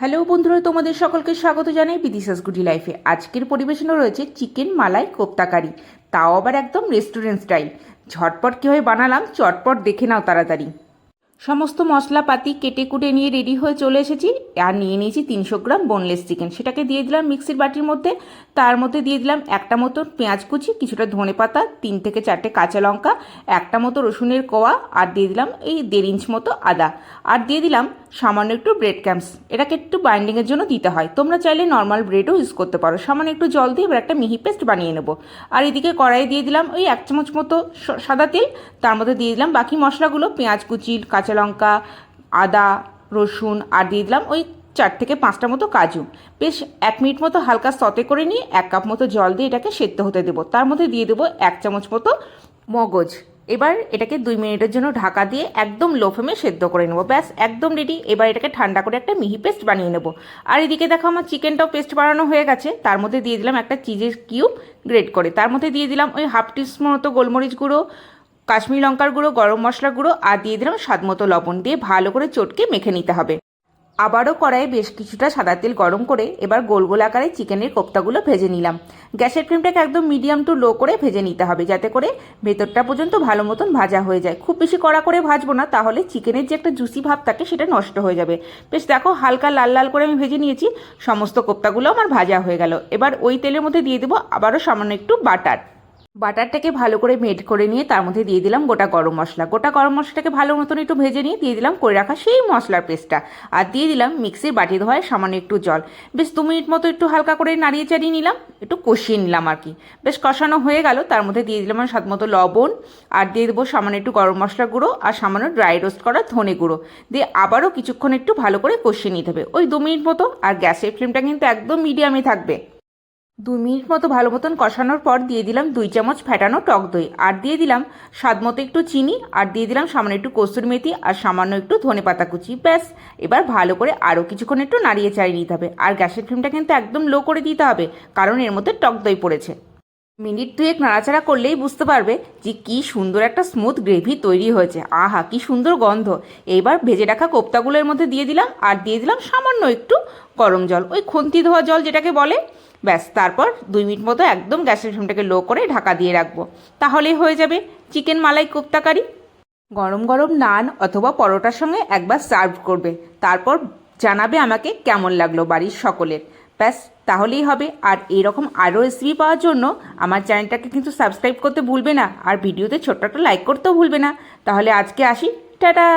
Hello বন্ধুরা, তোমাদের সকলকে স্বাগত জানাই বিদিশাস গুডি লাইফে। আজকের পরিবেশনে রয়েছে চিকেন মালাই কোপ্তা কারি, তাও আবার একদম রেস্টুরেন্ট স্টাইল। ঝটপট কীভাবে বানালাম চটপট দেখে নাও তাড়াতাড়ি। সমস্ত মশলাপাতি কেটে কুটে নিয়ে রেডি হয়ে চলে এসেছি। আর নিয়ে নিয়েছি 300 গ্রাম বোনলেস চিকেন, সেটাকে দিয়ে দিলাম মিক্সির বাটির মধ্যে। তার মধ্যে দিয়ে দিলাম একটা মতো পেঁয়াজ কুচি, কিছুটা ধনে পাতা, 3 থেকে 4টে কাঁচা লঙ্কা, একটা মতো রসুনের কোয়া, আর দিয়ে দিলাম এই 1.5 ইঞ্চ মতো আদা, আর দিয়ে দিলাম সামান্য একটু ব্রেড ক্রাম্বস। এটাকে একটু বাইন্ডিংয়ের জন্য দিতে হয়, তোমরা চাইলে নর্মাল ব্রেডও ইউজ করতে পারো। সামান্য একটু জল দিয়ে এবার একটা মিহি পেস্ট বানিয়ে নেবো। আর এদিকে কড়াইয়ে দিয়ে দিলাম ওই 1 চামচ মতো সাদা তেল, তার মধ্যে দিয়ে দিলাম বাকি মশলাগুলো, পেঁয়াজ কুচি, কাঁচা লঙ্কা, আদা, রসুন, আর দিয়ে দিলাম ওই 4 থেকে 5টা মতো কাজু। বেশ 1 মিনিট মতো হালকা সতে করে নিয়ে 1 কাপ মতো জল দিয়ে এটাকে সেদ্ধ হতে দেবো। তার মধ্যে দিয়ে দেবো 1 চামচ মতো মগজ। এবার এটাকে 2 মিনিটের জন্য ঢাকা দিয়ে একদম লো ফ্লেমে সেদ্ধ করে নেবো। ব্যাস একদম রেডি। এবার এটাকে ঠান্ডা করে একটা মিহি পেস্ট বানিয়ে নেবো। আর এদিকে দেখো আমার চিকেনটাও পেস্ট বানানো হয়ে গেছে। তার মধ্যে দিয়ে দিলাম একটা চিজের কিউব গ্রেট করে, তার মধ্যে দিয়ে দিলাম ওই 1/2 টিস্পুন মতো গোলমরিচ গুঁড়ো, কাশ্মীরি লঙ্কার গুঁড়ো, গরম মশলা গুঁড়ো, আর দিয়ে দিলাম স্বাদ মতো লবণ। দিয়ে ভালো করে চটকে মেখে নিতে হবে। আবারও কড়াইয়ে বেশ কিছুটা সাদা তেল গরম করে এবার গোল গোল আকারে চিকেনের কোপ্তাগুলো ভেজে নিলাম। গ্যাসের ফ্লেমটাকে একদম মিডিয়াম টু লো করে ভেজে নিতে হবে, যাতে করে ভেতরটা পর্যন্ত ভালো মতন ভাজা হয়ে যায়। খুব বেশি কড়া করে ভাজবো না, তাহলে চিকেনের যে একটা জুসি ভাব থাকে সেটা নষ্ট হয়ে যাবে। বেশ দেখো হালকা লাল লাল করে আমি ভেজে নিয়েছি। সমস্ত কোপ্তাগুলো আমার ভাজা হয়ে গেল। এবার ওই তেলের মধ্যে দিয়ে দেবো আবারও সামান্য একটু বাটারটাকে ভালো করে মেল্ট করে নিয়ে তার মধ্যে দিয়ে দিলাম গোটা গরম মশলা। গোটা গরম মশলাটাকে ভালো মতন একটু ভেজে নিয়ে দিয়ে দিলাম করে রাখা সেই মশলার পেস্টটা, আর দিয়ে দিলাম মিক্সির বাটি ধোয়ায় সামান্য একটু জল। বেশ 2 মিনিট মতো একটু হালকা করে নাড়িয়ে চাড়িয়ে নিলাম, একটু কষিয়ে নিলাম আর কি। বেশ কষানো হয়ে গেল। তার মধ্যে দিয়ে দিলাম স্বাদ মতো লবণ, আর দিয়ে দেবো সামান্য একটু গরম মশলা গুঁড়ো, আর সামান্য ড্রাই রোস্ট করা ধনে গুঁড়ো দিয়ে আবারও কিছুক্ষণ একটু ভালো করে কষিয়ে নিতে হবে, ওই 2 মিনিট মতো। আর গ্যাসের ফ্লেমটা কিন্তু একদম মিডিয়ামে থাকবে। 2 মিনিট মতো ভালো মতন কষানোর পর দিয়ে দিলাম 2 চামচ ফ্যাটানো টক দই, আর দিয়ে দিলাম স্বাদ মতো একটু চিনি, আর দিয়ে দিলাম সামান্য একটু কসুরি মেথি, আর সামান্য একটু ধনে পাতা কুচি। ব্যাস এবার ভালো করে আরও কিছুক্ষণ একটু নাড়িয়ে চাড়িয়ে নিতে হবে। আর গ্যাসের ফ্লেমটা কিন্তু একদম লো করে দিতে হবে, কারণ এর মধ্যে টক দই পড়েছে। মিনিট 2 নাড়াচাড়া করলেই বুঝতে পারবে যে কি সুন্দর একটা স্মুথ গ্রেভি তৈরি হয়েছে। আহা কি সুন্দর গন্ধ। এইবার ভেজে রাখা কোপ্তাগুলোর মধ্যে দিয়ে দিলাম, আর দিয়ে দিলাম সামান্য একটু গরম জল, ওই খুন্তি ধোয়া জল যেটাকে বলে। ব্যাস তারপর 2 মিনিট মতো একদম গ্যাসের ফ্লেমটাকে লো করে ঢাকা দিয়ে রাখবো। তাহলেই হয়ে যাবে চিকেন মালাই কোপ্তা কারি। গরম গরম নান অথবা পরোটার সঙ্গে একবার সার্ভ করবে, তারপর জানাবে আমাকে কেমন লাগলো বাড়ির সকলের। ব্যাস তাহলেই হবে। আর এরকম আরও রেসিপি পাওয়ার জন্য আমার চ্যানেলটাকে কিন্তু সাবস্ক্রাইব করতে ভুলবে না, আর ভিডিওতে ছোট্ট একটা লাইক করতেও ভুলবে না। তাহলে আজকে আসি, টাটা।